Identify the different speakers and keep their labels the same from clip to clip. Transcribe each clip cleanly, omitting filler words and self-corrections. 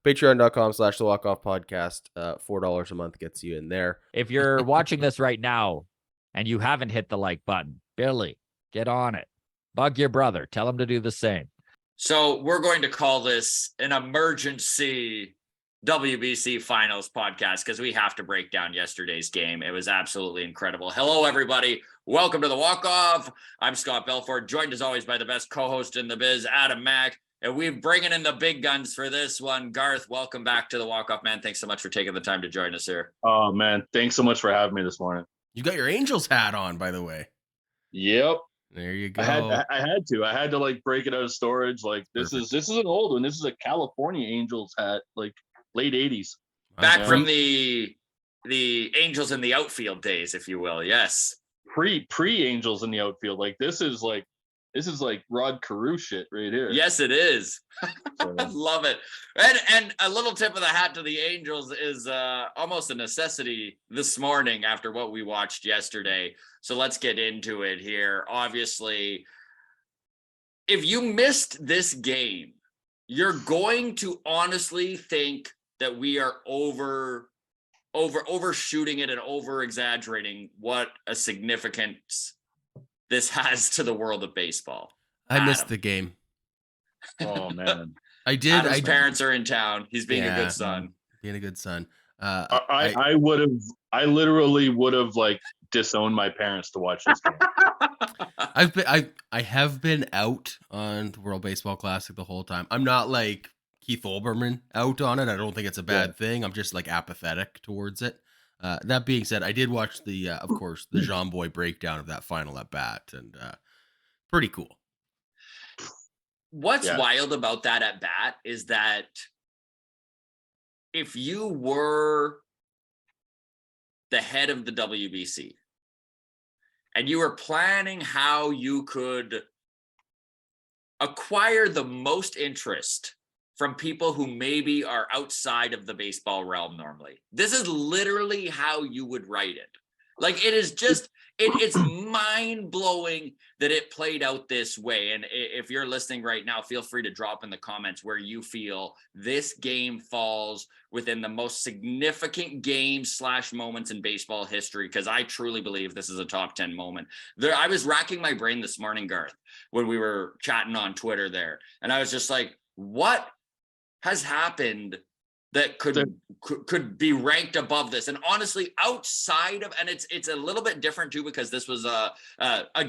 Speaker 1: Patreon.com/the Walk Off Podcast. $4 a month gets you in there.
Speaker 2: If you're watching this right now and you haven't hit the like button, Billy, get on it. Bug your brother. Tell him to do the same.
Speaker 3: So we're going to call this an emergency WBC Finals podcast because we have to break down yesterday's game. It was absolutely incredible. Hello, everybody. Welcome to the Walk Off. I'm Scott Belford, joined as always by the best co-host in the biz, Adam Mack. And we're bringing in the big guns for this one. Garth, welcome back to the Walk Off, man. Thanks so much for taking the time to join us here.
Speaker 4: Oh, man. Thanks so much for having me this morning.
Speaker 1: You got your Angels hat on, by the way.
Speaker 4: Yep.
Speaker 1: There you go.
Speaker 4: I had to like break it out of storage. Like this is an old one. This is a California Angels hat, like late 80s.
Speaker 3: Back from the Angels in the outfield days, if you will. Yes.
Speaker 4: Pre Angels in the outfield. Like this is like Rod Carew shit right here.
Speaker 3: Yes, it is. I love it. And a little tip of the hat to the Angels is almost a necessity this morning after what we watched yesterday. So let's get into it here. Obviously, if you missed this game, you're going to honestly think that we are overshooting it and over exaggerating what a significance this has to the world of baseball.
Speaker 1: I missed the game.
Speaker 4: Oh man.
Speaker 1: I did.
Speaker 3: His parents are in town. He's being a good son.
Speaker 1: Being a good son.
Speaker 4: I literally would have like disowned my parents to watch this game.
Speaker 1: I have been out on the World Baseball Classic the whole time. I'm not like Keith Olbermann out on it. I don't think it's a bad thing. I'm just like apathetic towards it. That being said, I did watch the, of course, the Jean Boy breakdown of that final at bat, and pretty cool.
Speaker 3: What's wild about that at bat is that if you were the head of the WBC and you were planning how you could acquire the most interest from people who maybe are outside of the baseball realm normally, this is literally how you would write it. Like it is just, it's mind-blowing that it played out this way. And if you're listening right now, feel free to drop in the comments where you feel this game falls within the most significant games / moments in baseball history, because I truly believe this is a top 10 moment. I was racking my brain this morning, Garth, when we were chatting on Twitter there. And I was just like, what has happened that could be ranked above this? And honestly, outside of, and it's a little bit different too, because this was a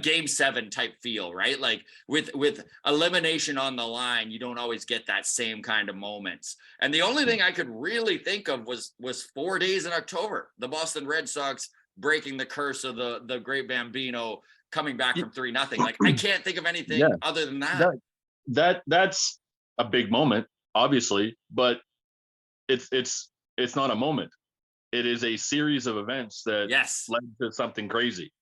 Speaker 3: game 7 type feel, right? Like with elimination on the line, you don't always get that same kind of moments. And the only thing I could really think of was 4 days in October, the Boston Red Sox breaking the curse of the great Bambino, coming back from 3-0. Like I can't think of anything other than that.
Speaker 4: That's a big moment, obviously, but it's not a moment. It is a series of events that led to something crazy.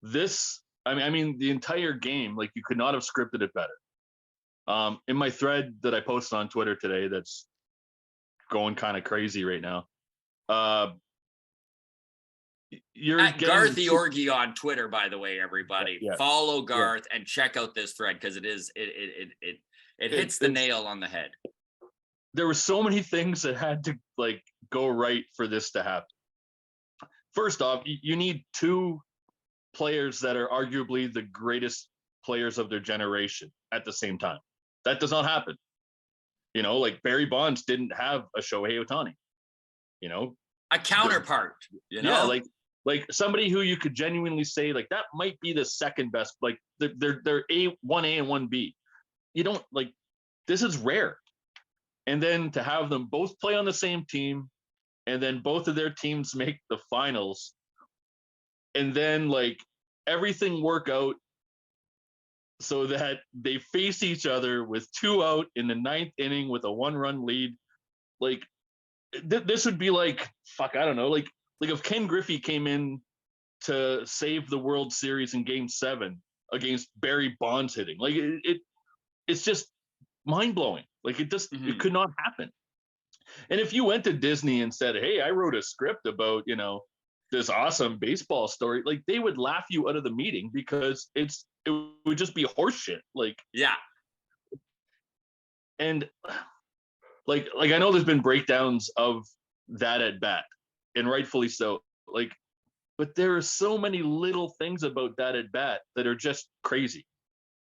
Speaker 4: This, I mean, the entire game, like you could not have scripted it better. In my thread that I posted on Twitter today, that's going kind of crazy right now. You're
Speaker 3: at Garth Orgy on Twitter, by the way, everybody. Follow Garth and check out this thread because it hits the nail on the head.
Speaker 4: There were so many things that had to like go right for this to happen. First off, you need 2 players that are arguably the greatest players of their generation at the same time. That does not happen. You know, like Barry Bonds didn't have a Shohei Ohtani. You know,
Speaker 3: a counterpart. You know,
Speaker 4: like somebody who you could genuinely say like that might be the second best. Like they're 1A and 1B. You don't like. This is rare. And then to have them both play on the same team and then both of their teams make the finals and then like everything work out so that they face each other with 2 out in the 9th inning with a 1-run lead. Like this would be like, I don't know. Like if Ken Griffey came in to save the World Series in Game 7 against Barry Bonds hitting, like it's just mind blowing. Like it just it could not happen. And if you went to Disney and said, "Hey, I wrote a script about, you know, this awesome baseball story," like they would laugh you out of the meeting because it would just be horseshit. Like,
Speaker 3: yeah.
Speaker 4: And like I know there's been breakdowns of that at bat, and rightfully so. Like, but there are so many little things about that at bat that are just crazy.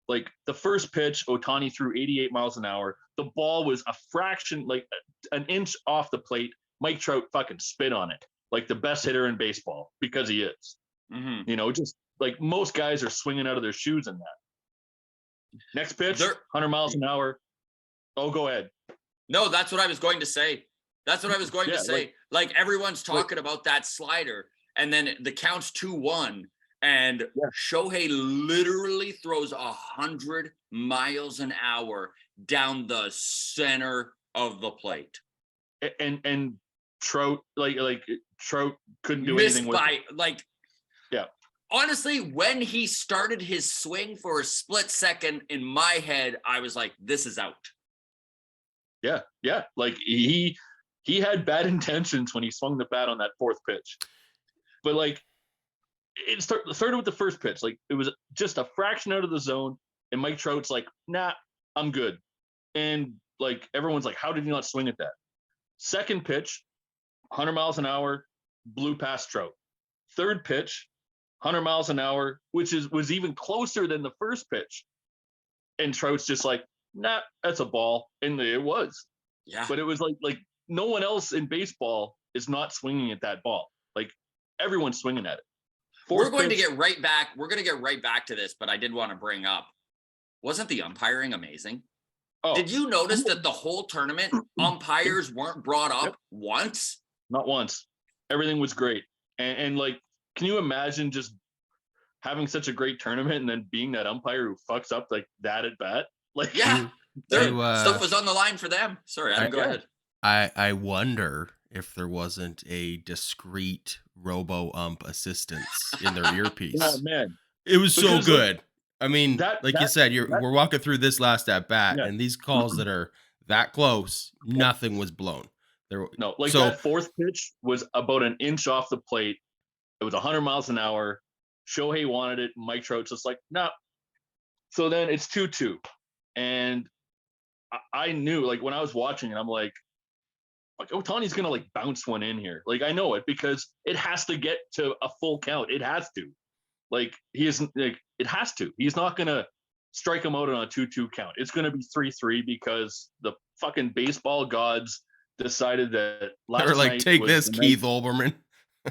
Speaker 4: Like the first pitch, Ohtani threw 88 miles an hour. The ball was a fraction, like an inch off the plate. Mike Trout fucking spit on it, like the best hitter in baseball, because he is.
Speaker 3: Mhm.
Speaker 4: You know, just like most guys are swinging out of their shoes in that. Next pitch,
Speaker 3: They're-
Speaker 4: 100 miles an hour. Oh, go ahead.
Speaker 3: No, that's what I was going to say. That's what I was going
Speaker 4: Yeah,
Speaker 3: to say. Like everyone's talking about that slider, and then the count's 2-1, and
Speaker 4: Yeah.
Speaker 3: Shohei literally throws 100 miles an hour down the center of the plate.
Speaker 4: And Trout, like Trout couldn't do
Speaker 3: Missed
Speaker 4: anything with
Speaker 3: by
Speaker 4: it.
Speaker 3: like.
Speaker 4: Yeah.
Speaker 3: Honestly, when he started his swing for a split second, in my head, I was like, "This is out."
Speaker 4: Yeah. Like he had bad intentions when he swung the bat on that fourth pitch, but like it started with the first pitch. Like it was just a fraction out of the zone, and Mike Trout's like, "Nah, I'm good." And like everyone's like, "How did he not swing at that?" Second pitch, 100 miles an hour, blew past Trout. Third pitch, 100 miles an hour, which was even closer than the first pitch. And Trout's just like, "Nah, that's a ball." And it was.
Speaker 3: Yeah.
Speaker 4: But it was like no one else in baseball is not swinging at that ball. Like everyone's swinging at it.
Speaker 3: We're going to
Speaker 4: pitch,
Speaker 3: get right back. We're going to get right back to this, but I did want to bring up, wasn't the umpiring amazing?
Speaker 4: oh,
Speaker 3: Did you notice that the whole tournament umpires weren't brought up once?
Speaker 4: not once. Everything was great. And like, can you imagine just having such a great tournament and then being that umpire who fucks up like that at bat? Like,
Speaker 3: Yeah. Stuff was on the line for them. Sorry, Adam, go ahead.
Speaker 1: I wonder if there wasn't a discreet robo ump assistance in their earpiece.
Speaker 4: oh man,
Speaker 1: It was so
Speaker 4: Because,
Speaker 1: good. I mean,
Speaker 4: that-
Speaker 1: like you
Speaker 4: that-
Speaker 1: said,
Speaker 4: that-
Speaker 1: we're walking through this last at bat,
Speaker 4: Yeah.
Speaker 1: and these calls that are that close, nothing was blown. There,
Speaker 4: no, like
Speaker 1: so
Speaker 4: that fourth pitch was about an inch off the plate. It was 100 miles an hour. Shohei wanted it. Mike Trout's just like, no. Nah. So then it's 2-2. And I knew, like, when I was watching it, I'm like Ohtani's going to, like, bounce one in here. Like, I know it because it has to get to a full count. It has to. Like, he isn't, like, it has to. He's not going to strike him out on a 2-2 count. It's going to be 3-3 because the fucking baseball gods decided that last
Speaker 1: they're like,
Speaker 4: night
Speaker 1: take
Speaker 4: was
Speaker 1: this,
Speaker 4: the night-
Speaker 1: Keith Olbermann.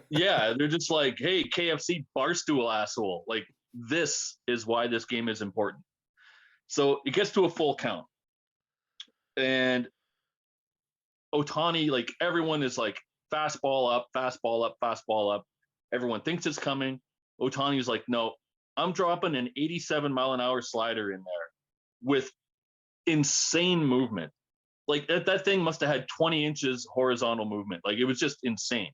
Speaker 4: Yeah, they're just like, hey, KFC barstool asshole. Like, this is why this game is important. So it gets to a full count. And Ohtani, like, everyone is like, fastball up, fastball up, fastball up. Everyone thinks it's coming. Ohtani's like, no, I'm dropping an 87 mile an hour slider in there with insane movement. Like, that thing must have had 20 inches horizontal movement. Like, it was just insane.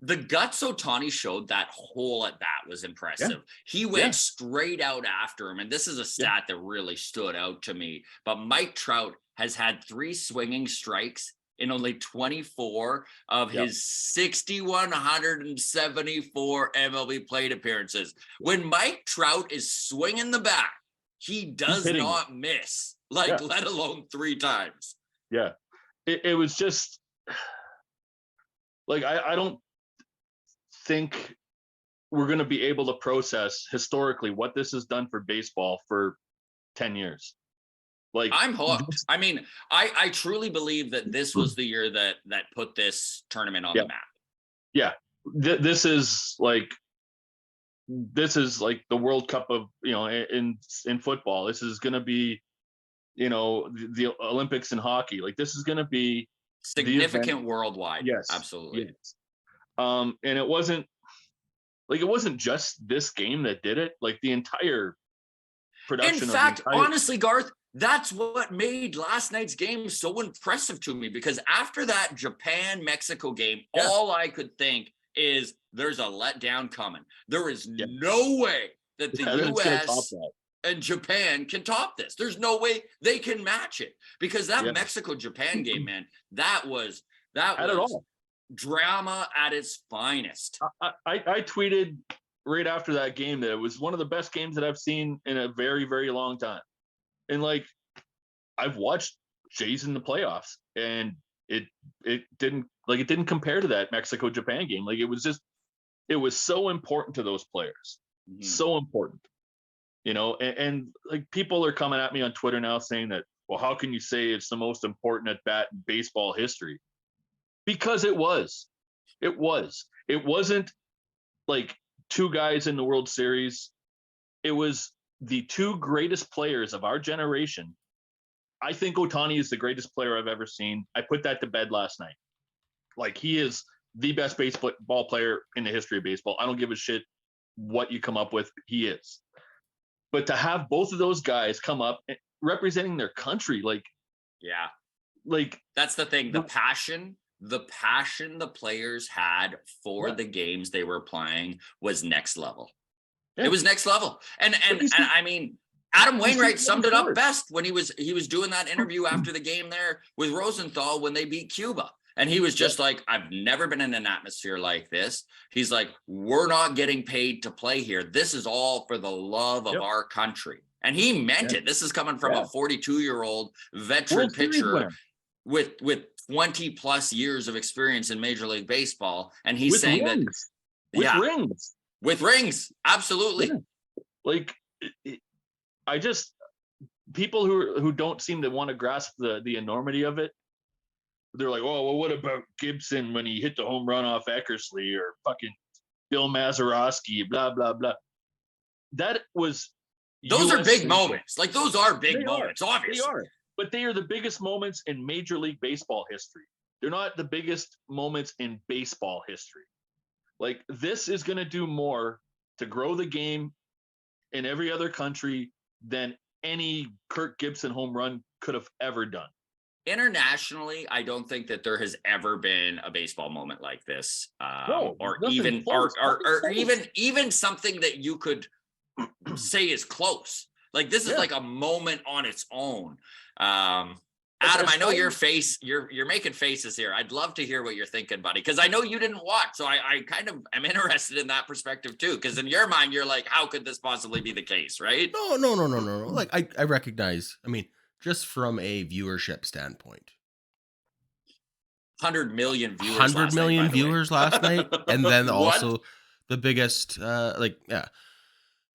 Speaker 3: The guts Ohtani showed that whole at bat was impressive. He went straight out after him. And this is a stat that really stood out to me. But Mike Trout has had 3 swinging strikes in only 24 of his 6,174 MLB plate appearances. When Mike Trout is swinging the bat, he does not miss, like, let alone 3 times.
Speaker 4: Yeah. It was just like, I don't think we're going to be able to process historically what this has done for baseball for 10 years. Like,
Speaker 3: I'm hooked. I mean, I truly believe that this was the year that put this tournament on the map.
Speaker 4: Yeah. This is like the World Cup of, in football. This is going to be, the Olympics in hockey. Like, this is going to be
Speaker 3: significant worldwide.
Speaker 4: Yes,
Speaker 3: absolutely.
Speaker 4: Yes. And it wasn't just this game that did it. Like, the entire production.
Speaker 3: In fact, honestly, Garth, that's what made last night's game so impressive to me, because after that Japan-Mexico game, all I could think is there's a letdown coming. There is no way that the U.S. and Japan can top this. There's no way they can match it, because that Mexico-Japan game, man, that was drama at its finest.
Speaker 4: I tweeted right after that game that it was one of the best games that I've seen in a very, very long time. And like, I've watched Jays in the playoffs, and it didn't compare to that Mexico-Japan game. Like, it was so important to those players, so important, and like, people are coming at me on Twitter now saying that, well, how can you say it's the most important at bat in baseball history? Because it wasn't like two guys in the World Series. It was the two greatest players of our generation. I think Ohtani is the greatest player I've ever seen. I put that to bed last night. Like, he is the best baseball player in the history of baseball. I don't give a shit what you come up with. He is. But to have both of those guys come up representing their country, like
Speaker 3: that's the thing. The passion the players had for the games they were playing was next level. Yeah. It was next level. And I mean, Adam Wainwright summed it up best when he was doing that interview after the game there with Rosenthal when they beat Cuba. And he was just like, I've never been in an atmosphere like this. He's like, we're not getting paid to play here. This is all for the love of our country. And he meant it. This is coming from a 42-year-old veteran pitcher with 20 plus years of experience in Major League Baseball. And he's saying rings. With rings. Absolutely. Yeah.
Speaker 4: Like, I just, people who don't seem to want to grasp the enormity of it, they're like, oh, well, what about Gibson when he hit the home run off Eckersley, or fucking Bill Mazeroski, blah, blah, blah. That was...
Speaker 3: Those are big moments. Like, those are big moments, obviously.
Speaker 4: They are. But they are the biggest moments in Major League Baseball history. They're not the biggest moments in baseball history. Like, this is going to do more to grow the game in every other country than any Kirk Gibson home run could have ever done.
Speaker 3: Internationally, I don't think that there has ever been a baseball moment like this, or even something that you could say is close. Like, this is like a moment on its own. Adam, I know your face, you're making faces here. I'd love to hear what you're thinking, buddy, because I know you didn't watch, so I kind of am interested in that perspective too. Because in your mind, you're like, how could this possibly be the case, right?
Speaker 1: No. Like, I recognize. I mean, just from a viewership standpoint,
Speaker 3: 100 million viewers.
Speaker 1: 100 million viewers last night, and then also the biggest.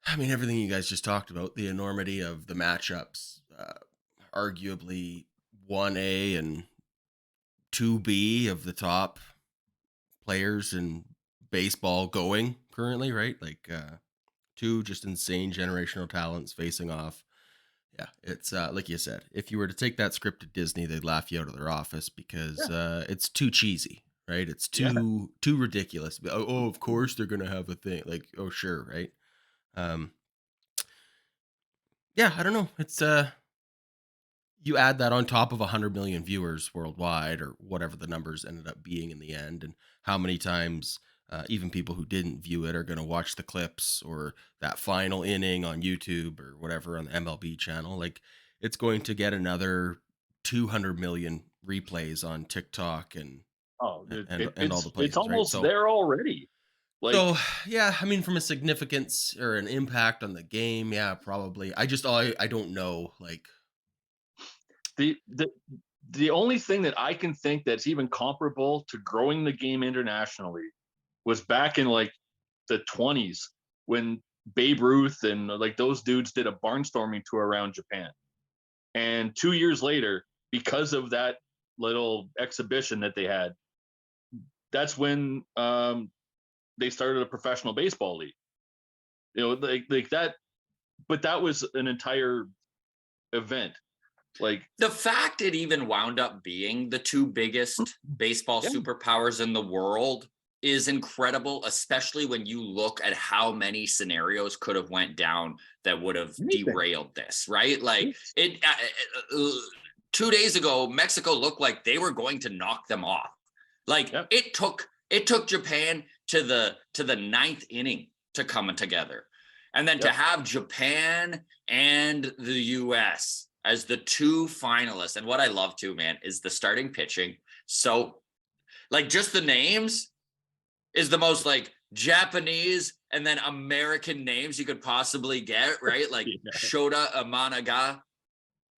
Speaker 1: I mean, everything you guys just talked about, the enormity of the matchups, arguably 1A and 2B of the top players in baseball going currently, right? Like, two just insane generational talents facing off. Yeah, it's like you said, if you were to take that script to Disney, they'd laugh you out of their office because it's too cheesy, right? It's too ridiculous. Oh, of course they're gonna have a thing. Like, oh, sure, right? Yeah, I don't know. It's you add that on top of 100 million viewers worldwide, or whatever the numbers ended up being in the end, and how many times even people who didn't view it are going to watch the clips or that final inning on YouTube or whatever on the MLB channel. Like, it's going to get another 200 million replays on TikTok and all the places.
Speaker 4: It's almost there already. Like,
Speaker 1: so yeah, I mean, from a significance or an impact on the game, yeah, probably. I don't know. Like,
Speaker 4: the only thing that I can think that's even comparable to growing the game internationally was back in like the 20s when Babe Ruth and like those dudes did a barnstorming tour around Japan. And 2 years later, because of that little exhibition that they had, that's when they started a professional baseball league. Like that, but that was an entire event. Like,
Speaker 3: the fact it even wound up being the two biggest baseball superpowers in the world is incredible, especially when you look at how many scenarios could have went down that would have derailed this, right? Like, 2 days ago, Mexico looked like they were going to knock them off. Like, it took Japan to the ninth inning to come together. And then to have Japan and the US as the two finalists. And what I love too, man, is the starting pitching. So, like, just the names is the most like Japanese and then American names you could possibly get, right? Like Shota Imanaga.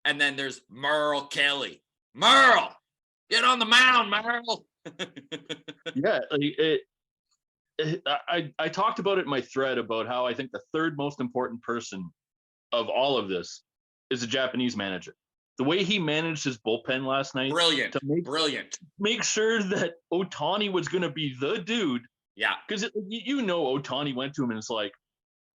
Speaker 3: And then there's Merle Kelly. Merle, get on the mound, Merle.
Speaker 4: Yeah, I talked about it in my thread about how I think the third most important person of all of this is the Japanese manager. The way he managed his bullpen last night
Speaker 3: Brilliant.
Speaker 4: to make sure that Ohtani was going to be the dude.
Speaker 3: Yeah.
Speaker 4: Because Ohtani went to him and it's like,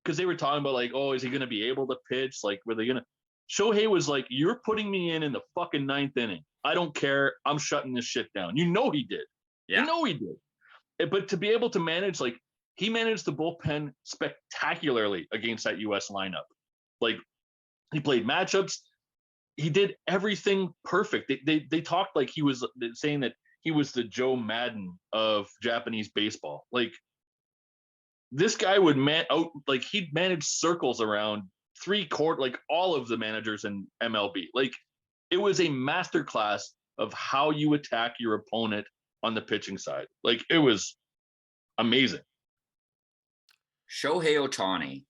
Speaker 4: because they were talking about like, oh, is he going to be able to pitch? Like, were they going to? Shohei was like, you're putting me in the fucking 9th inning. I don't care. I'm shutting this shit down. You know he did.
Speaker 3: Yeah.
Speaker 4: You know he did. But to be able to manage, like, he managed the bullpen spectacularly against that U.S. lineup. Like, he played matchups. He did everything perfect. They talked like he was saying that he was the Joe Madden of Japanese baseball. Like, this guy would he'd manage circles around like all of the managers in MLB. Like, it was a masterclass of how you attack your opponent on the pitching side. Like, it was amazing.
Speaker 3: Shohei Ohtani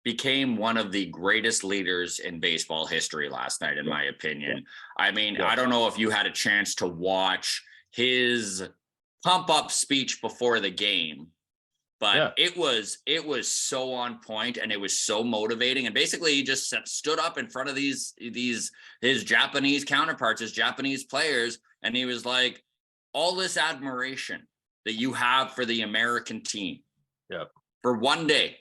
Speaker 3: became one of the greatest leaders in baseball history last night, in my opinion. I mean, I don't know if you had a chance to watch his pump up speech before the game, but it was so on point and it was so motivating. And basically he just stood up in front of his Japanese counterparts, his Japanese players, and he was like, all this admiration that you have for the American team, for one day,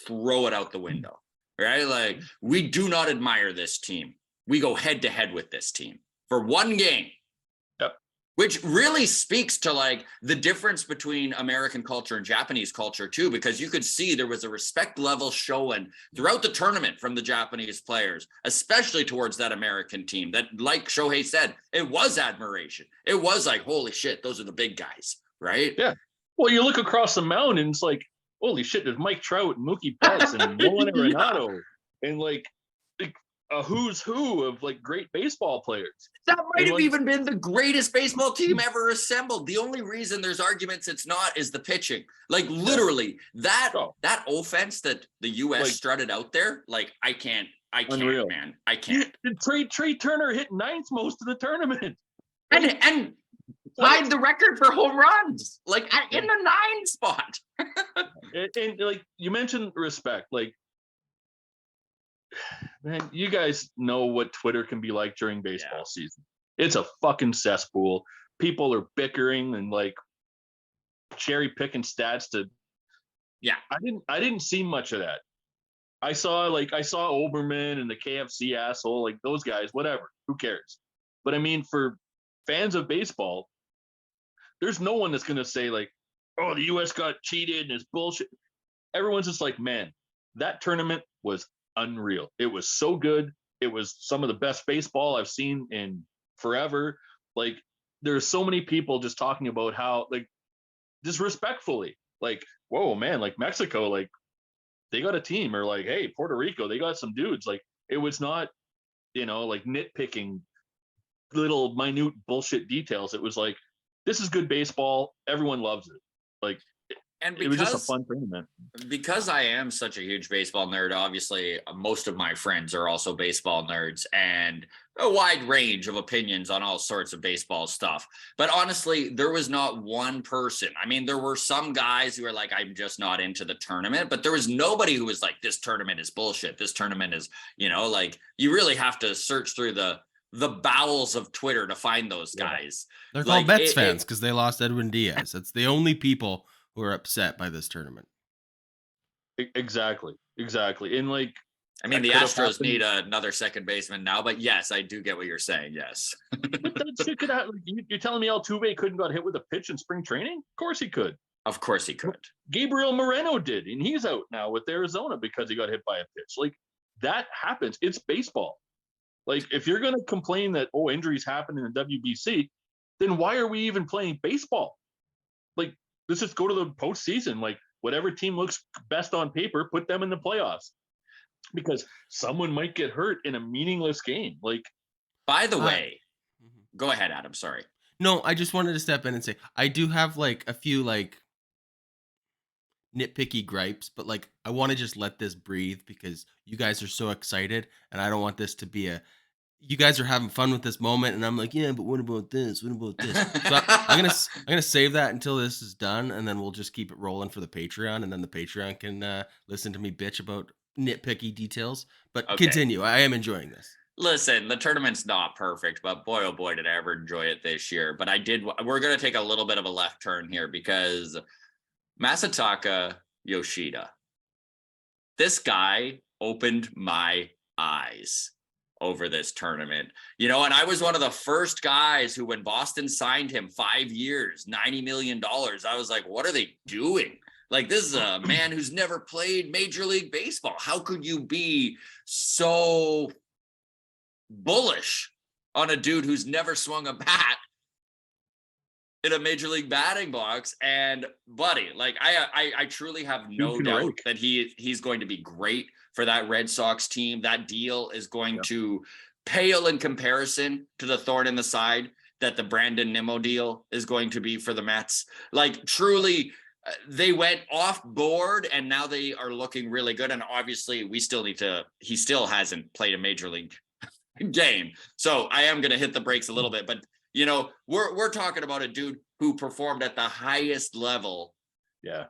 Speaker 3: throw it out the window, right? Like, we do not admire this team. We go head to head with this team for one game. Which really speaks to like the difference between American culture and Japanese culture too, because you could see there was a respect level showing throughout the tournament from the Japanese players, especially towards that American team that, like Shohei said, it was admiration. It was like, holy shit, those are the big guys, right?
Speaker 4: Yeah. Well, you look across the mountain and it's like, holy shit, there's Mike Trout and Mookie Betts and Nolan Arenado and like a who's who of like great baseball players.
Speaker 3: That might have even been the greatest baseball team ever assembled. The only reason there's arguments it's not is the pitching. Like, literally, that offense that the U.S. strutted out there, like, I can't, man. I can't.
Speaker 4: Trey Turner hit 9th most of the tournament.
Speaker 3: And tied the record for home runs, like in the 9 spot.
Speaker 4: and like you mentioned respect, like, man, you guys know what Twitter can be like during baseball season. It's a fucking cesspool. People are bickering and like cherry picking stats to. Yeah, I didn't see much of that. I saw Oberman and the KFC asshole, like those guys, whatever. Who cares? But I mean, for fans of baseball, there's no one that's gonna say like, oh, the US got cheated and it's bullshit. Everyone's just like, man, that tournament was unreal. It was so good. It was some of the best baseball I've seen in forever. Like, there's so many people just talking about how, like, disrespectfully, like, whoa, man, like Mexico, like, they got a team, or like, hey, Puerto Rico, they got some dudes. Like, it was not, like nitpicking little minute bullshit details. It was like, this is good baseball. Everyone loves it. Like, and it was just a fun tournament.
Speaker 3: Because I am such a huge baseball nerd, obviously most of my friends are also baseball nerds, and a wide range of opinions on all sorts of baseball stuff. But honestly, there was not one person. I mean, there were some guys who were like, I'm just not into the tournament, but there was nobody who was like, this tournament is bullshit. This tournament is, like, you really have to search through the bowels of Twitter to find those guys.
Speaker 1: They're called Mets fans because they lost Edwin Diaz. It's the only people who are upset by this tournament.
Speaker 4: Exactly. And like,
Speaker 3: I mean, the Astros need another second baseman now, but yes, I do get what you're saying. Yes.
Speaker 4: But that shit could happen. You're telling me Altuve couldn't got hit with a pitch in spring training? Of course he could.
Speaker 3: Of course he could.
Speaker 4: Gabriel Moreno did, and he's out now with Arizona because he got hit by a pitch. Like, that happens. It's baseball. Like, if you're going to complain that, injuries happen in the WBC, then why are we even playing baseball? Like, let's just go to the postseason. Like, whatever team looks best on paper, put them in the playoffs, because someone might get hurt in a meaningless game. Like,
Speaker 3: by the way, go ahead, Adam. Sorry.
Speaker 1: No, I just wanted to step in and say I do have like a few like nitpicky gripes, but like I want to just let this breathe because you guys are so excited, and I don't want this to be a you guys are having fun with this moment, and I'm like, yeah, but what about this? What about this? So I'm gonna save that until this is done, and then we'll just keep it rolling for the Patreon, and then the Patreon can listen to me bitch about nitpicky details. But
Speaker 3: Okay.
Speaker 1: continue. I am enjoying this.
Speaker 3: Listen, the tournament's not perfect, but boy, oh boy, did I ever enjoy it this year. But we're going to take a little bit of a left turn here because Masataka Yoshida, this guy opened my eyes over this tournament. And I was one of the first guys who, when Boston signed him 5 years, $90 million, I was like, what are they doing? Like, this is a man who's never played Major League Baseball. How could you be so bullish on a dude who's never swung a bat in a Major League batting box? And buddy, like, I truly have no doubt that he's going to be great for that Red Sox team. That deal is going to pale in comparison to the thorn in the side that the Brandon Nimmo deal is going to be for the Mets. Like, truly, they went off board and now they are looking really good. And obviously he still hasn't played a Major League game. So I am going to hit the brakes a little bit, but we're talking about a dude who performed at the highest level.
Speaker 4: Yeah.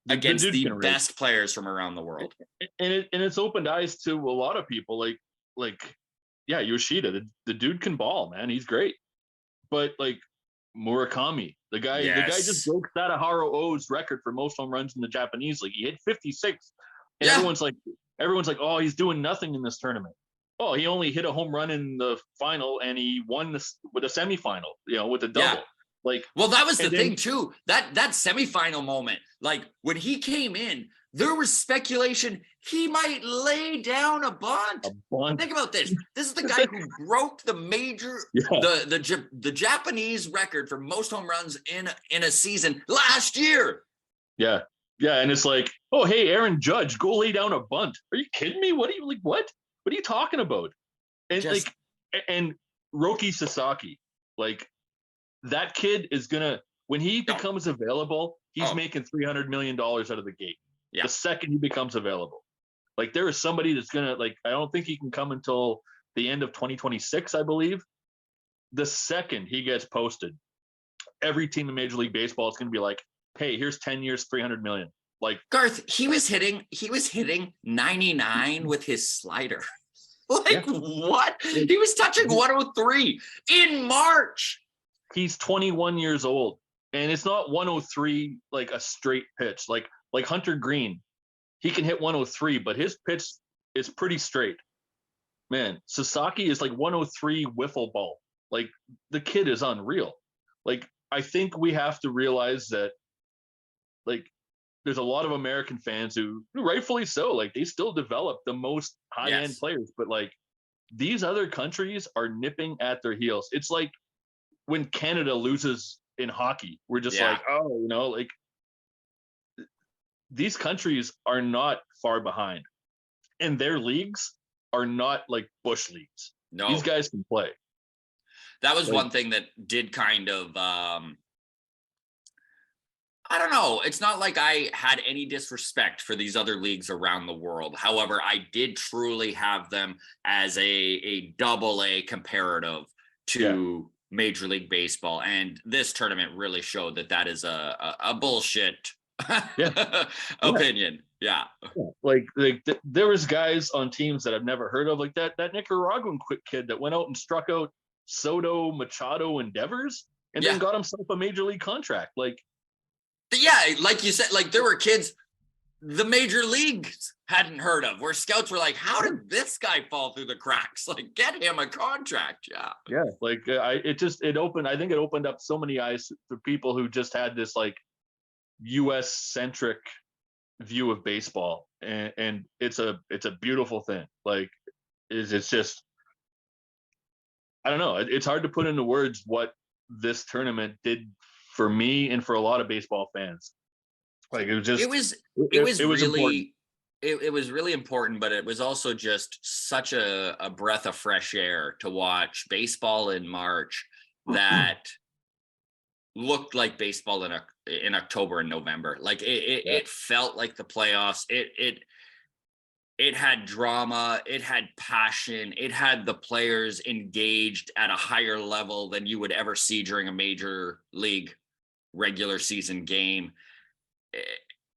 Speaker 3: Against the best players from around the world.
Speaker 4: And it's opened eyes to a lot of people. Like Yoshida, the dude can ball, man. He's great. But like Murakami, the guy just broke Sadaharu O's record for most home runs in the Japanese league. He hit 56. And everyone's like, oh, he's doing nothing in this tournament. Oh, he only hit a home run in the final and he won with a semifinal, with a double. Yeah. Like,
Speaker 3: well, that was the thing too. That semifinal moment, like when he came in, there was speculation he might lay down a bunt. Think about this. This is the guy who broke the the Japanese record for most home runs in a season last year.
Speaker 4: Yeah. Yeah. And it's like, oh, hey, Aaron Judge, go lay down a bunt. Are you kidding me? What are you talking about? And and Roki Sasaki, like, that kid is gonna, when he becomes available, he's making $300 million out of the gate. Yeah. The second he becomes available, like, there is somebody that's gonna, like, I don't think he can come until the end of 2026, I believe. The second he gets posted, every team in Major League Baseball is gonna be like, hey, here's 10 years, $300 million. Like,
Speaker 3: Garth, he was hitting 99 with his slider. Like, what? He was touching 103 in March.
Speaker 4: He's 21 years old, and it's not 103 like a straight pitch. Like Hunter Green, he can hit 103, but his pitch is pretty straight. Man, Sasaki is like 103 wiffle ball. Like, the kid is unreal. Like, I think we have to realize that, like, there's a lot of American fans who rightfully so, like, they still develop the most high-end players, but like, these other countries are nipping at their heels. It's like when Canada loses in hockey, we're just like, oh, like, these countries are not far behind, and their leagues are not like bush leagues. No, these guys can play.
Speaker 3: That was one thing that did kind of, I don't know. It's not like I had any disrespect for these other leagues around the world. However, I did truly have them as a AA comparative to Major League Baseball. And this tournament really showed that is a bullshit opinion. Yeah.
Speaker 4: Like there was guys on teams that I've never heard of, like that Nicaraguan quick kid that went out and struck out Soto, Machado, and Devers, and then got himself a Major League contract. Like,
Speaker 3: like you said, like, there were kids the major leagues hadn't heard of, where scouts were like, how did this guy fall through the cracks? Like, get him a contract.
Speaker 4: Yeah. Like, I think it opened up so many eyes for people who just had this like US centric view of baseball. And it's a beautiful thing. Like, it's just, I don't know. It's hard to put into words what this tournament did for me and for a lot of baseball fans. Like, it was just, it was
Speaker 3: really important, but it was also just such a breath of fresh air to watch baseball in March that looked like baseball in October and November. Like, it felt like the playoffs. It It had drama, it had passion, it had the players engaged at a higher level than you would ever see during a major league regular season game.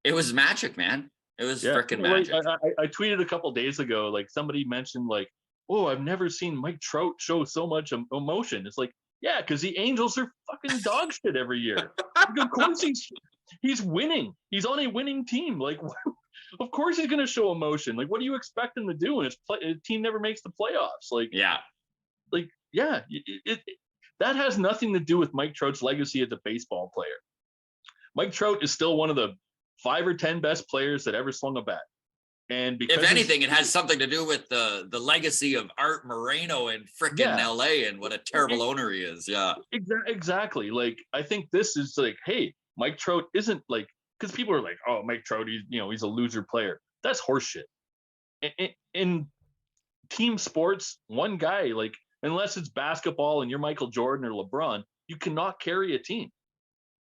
Speaker 3: It was magic, man. It was freaking magic.
Speaker 4: I tweeted a couple days ago, like somebody mentioned like, oh, I've never seen Mike Trout show so much emotion. It's like, yeah, because the Angels are fucking dog shit every year. Like, of course he's winning. He's on a winning team. Like, of course he's going to show emotion. Like, what do you expect him to do when his team never makes the playoffs? Like,
Speaker 3: yeah.
Speaker 4: That has nothing to do with Mike Trout's legacy as a baseball player. Mike Trout is still one of the 5 or 10 best players that ever swung a bat. And because
Speaker 3: if anything, it has something to do with the legacy of Art Moreno in frickin' LA and what a terrible owner he is. Yeah.
Speaker 4: Exactly. Like, I think this is like, hey, Mike Trout isn't like, because people are like, oh, Mike Trout, he's a loser player. That's horseshit. In team sports, one guy, like, unless it's basketball and you're Michael Jordan or LeBron, you cannot carry a team.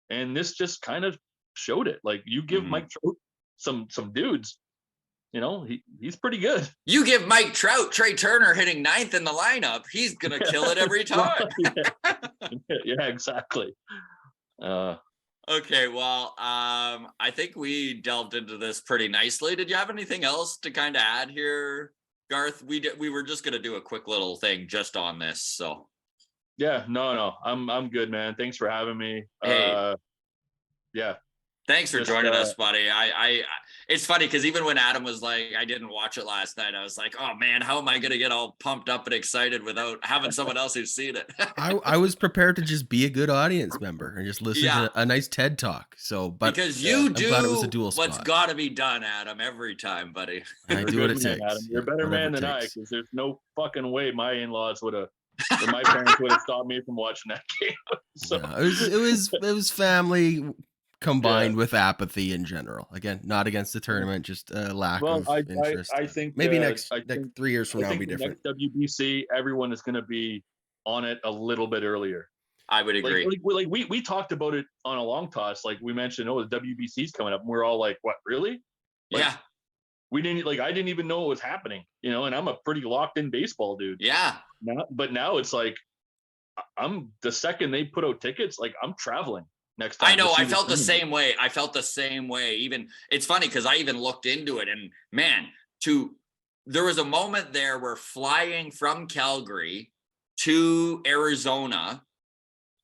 Speaker 4: And this just kind of showed it. Like, you give Mike Trout some dudes, he's pretty good.
Speaker 3: You give Mike Trout Trey Turner hitting 9th in the lineup, he's gonna kill it every time.
Speaker 4: Yeah, exactly.
Speaker 3: Okay, well, I think we delved into this pretty nicely. Did you have anything else to kind of add here, Garth? We were just gonna do a quick little thing just on this, so.
Speaker 4: Yeah, no, I'm good, man. Thanks for having me.
Speaker 3: Hey.
Speaker 4: Yeah.
Speaker 3: Thanks for joining us, buddy. I it's funny because even when Adam was like, I didn't watch it last night, I was like, oh man, how am I gonna get all pumped up and excited without having someone else who's seen it?
Speaker 1: I was prepared to just be a good audience member and just listen to a nice TED talk. So, but
Speaker 3: because you do
Speaker 1: it was a dual
Speaker 3: what's
Speaker 1: spot.
Speaker 3: got to be done, Adam, every time, buddy.
Speaker 1: I do what it takes.
Speaker 4: Adam. You're a better man than I, because there's no fucking way my in-laws would have. Or my parents would have stopped me from watching that game. So.
Speaker 1: No, it was family combined with apathy in general. Again, not against the tournament, just a lack of interest.
Speaker 4: I think
Speaker 1: maybe next 3 years from now will be different.
Speaker 4: Next WBC, everyone is going to be on it a little bit earlier.
Speaker 3: I would agree.
Speaker 4: Like we talked about it on a long toss. Like we mentioned, the WBC's coming up, and we're all like, "What, really?" Like,
Speaker 3: yeah.
Speaker 4: We didn't I didn't even know it was happening, and I'm a pretty locked in baseball dude.
Speaker 3: Yeah.
Speaker 4: Now it's like, I'm the second they put out tickets, like I'm traveling next time.
Speaker 3: I know. I felt the same way. Even it's funny because I even looked into it, and man, there was a moment there where flying from Calgary to Arizona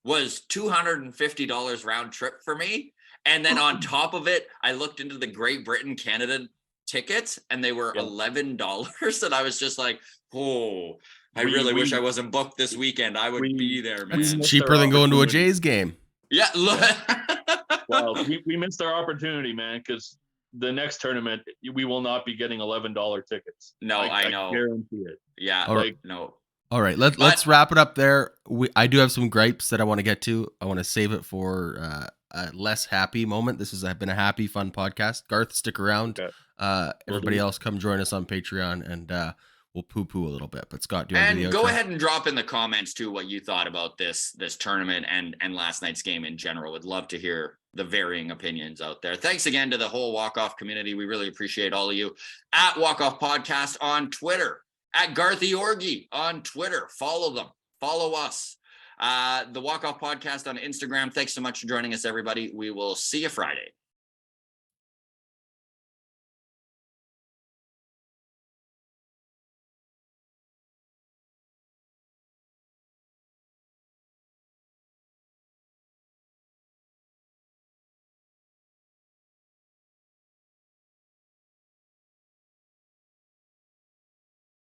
Speaker 3: was $250 round trip for me. And then on top of it, I looked into the Great Britain, Canada tickets, and they were $11. And I was just like, oh, I really wish I wasn't booked this weekend. I would be there, man.
Speaker 1: It's cheaper than going to a Jays game.
Speaker 3: Yeah.
Speaker 4: Well, we missed our opportunity, man, because the next tournament, we will not be getting $11 tickets.
Speaker 3: No, I know.
Speaker 4: I guarantee it.
Speaker 3: Yeah. No.
Speaker 1: All right, let's wrap it up there. I do have some gripes that I want to get to. I want to save it for a less happy moment. This has been a happy, fun podcast. Garth, stick around. Okay. Everybody else, come join us on Patreon, and we'll poo-poo a little bit. But Scott, do you want to
Speaker 3: go ahead and drop in the comments too what you thought about this tournament and last night's game in general. Would love to hear the varying opinions out there. Thanks again to the whole Walk-Off community. We really appreciate all of you. At Walk-Off Podcast on Twitter. At Garthy Orgy on Twitter. Follow them. Follow us. The Walk-Off Podcast on Instagram. Thanks so much for joining us, everybody. We will see you Friday.